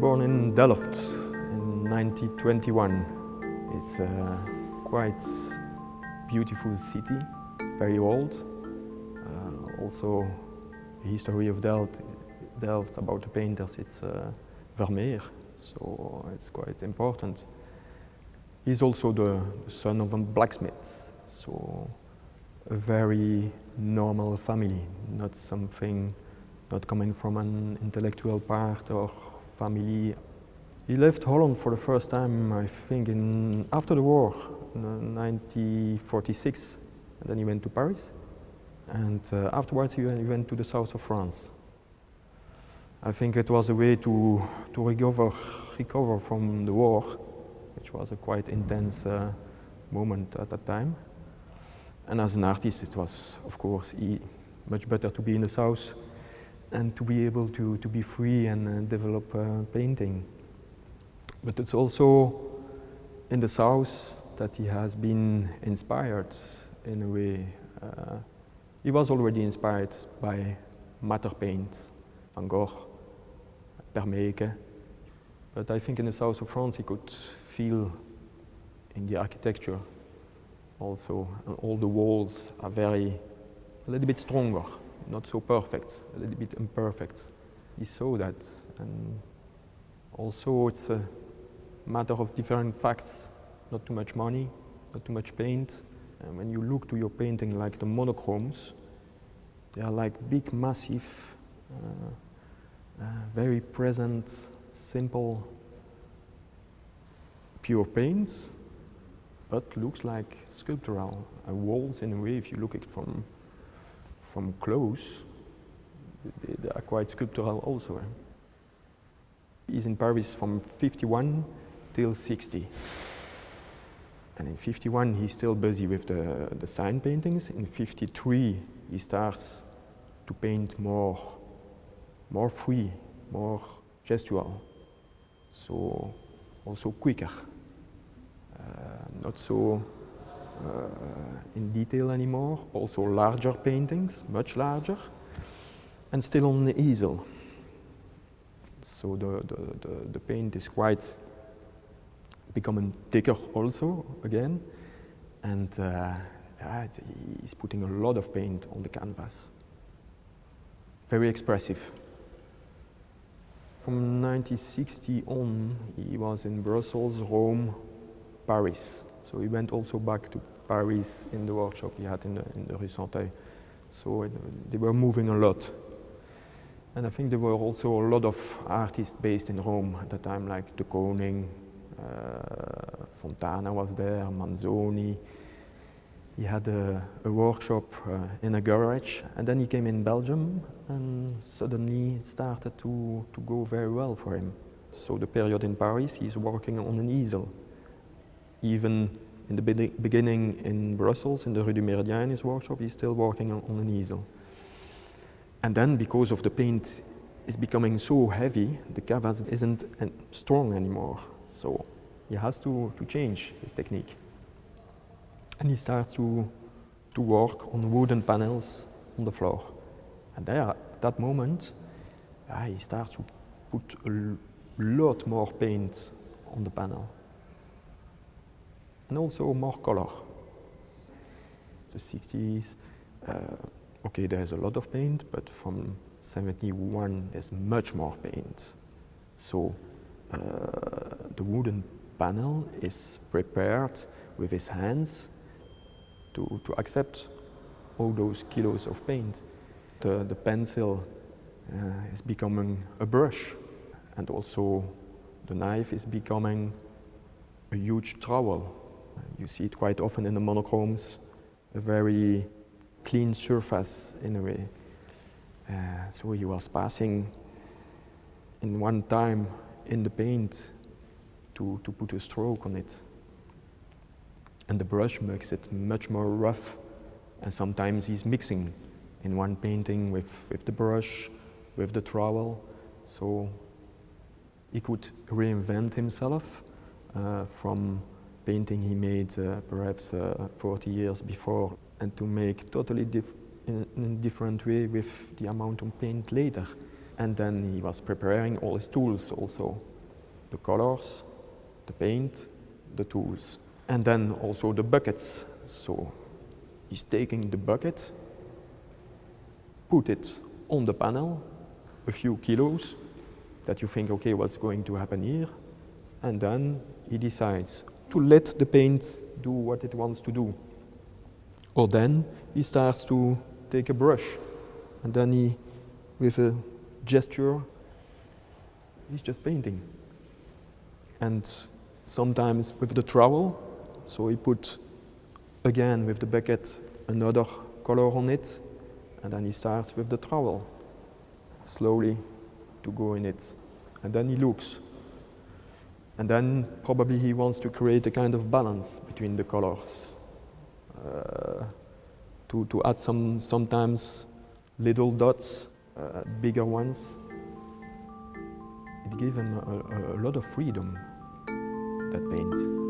born in Delft in 1921. It's a quite beautiful city, very old. Also, the history of Delft about the painters, it's Vermeer, so it's quite important. He's also the son of a blacksmith, so a very normal family, not coming from an intellectual part or family. He left Holland for the first time, I think, after the war, in 1946, and then he went to Paris, and afterwards he went to the south of France. I think it was a way to recover from the war, which was a quite intense moment at that time. And as an artist, it was, of course, much better to be in the south and to be able to be free and develop painting. But it's also in the south that he has been inspired in a way. He was already inspired by matter paint, Van Gogh, Vermeer. But I think in the south of France he could feel in the architecture also, and all the walls are a little bit stronger, not so perfect, a little bit imperfect. He saw that, and also it's a matter of different facts, not too much money, not too much paint. And when you look to your painting like the monochromes, they are like big, massive, very present, simple, pure paints, but looks like sculptural. Walls, in a way, if you look at it from close, they are quite sculptural also. He's in Paris from 51 till 60. And in 51 he's still busy with the sign paintings. In 53 he starts to paint more free, more gestural. So also quicker, not so in detail anymore, also larger paintings, much larger, and still on the easel. So the paint is quite becoming thicker also again, and he's putting a lot of paint on the canvas. Very expressive. From 1960 on, he was in Brussels, Rome, Paris. So he went also back to Paris in the workshop he had in the Rue Santeuil. So they were moving a lot. And I think there were also a lot of artists based in Rome at the time, like De Koning, Fontana was there, Manzoni. He had a workshop in a garage, and then he came in Belgium, and suddenly it started to go very well for him. So the period in Paris, he's working on an easel. Even in the beginning in Brussels, in the Rue du Méridien, in his workshop, he's still working on an easel. And then, because of the paint is becoming so heavy, the canvas isn't strong anymore. So he has to change his technique. And he starts to work on wooden panels on the floor. And there, at that moment, he starts to put a lot more paint on the panel. And also more color. The 60s, okay, there's a lot of paint, but from 71 there's much more paint. So the wooden panel is prepared with his hands to accept all those kilos of paint. The pencil is becoming a brush, and also the knife is becoming a huge trowel. You see it quite often in the monochromes, a very clean surface in a way. So he was passing in one time in the paint to put a stroke on it. And the brush makes it much more rough, and sometimes he's mixing in one painting with the brush, with the trowel. So he could reinvent himself from painting he made perhaps 40 years before, and to make totally in a different way with the amount of paint later. And then he was preparing all his tools also, the colors, the paint, the tools. And then also the buckets. So he's taking the bucket, put it on the panel, a few kilos, that you think, okay, what's going to happen here? And then he decides to let the paint do what it wants to do. Or then he starts to take a brush, and then he, with a gesture, he's just painting. And sometimes with the trowel, so he put again with the bucket another color on it, and then he starts with the trowel, slowly to go in it. And then he looks. And then probably he wants to create a kind of balance between the colors. To add sometimes little dots, bigger ones. It gave him a lot of freedom, that paint.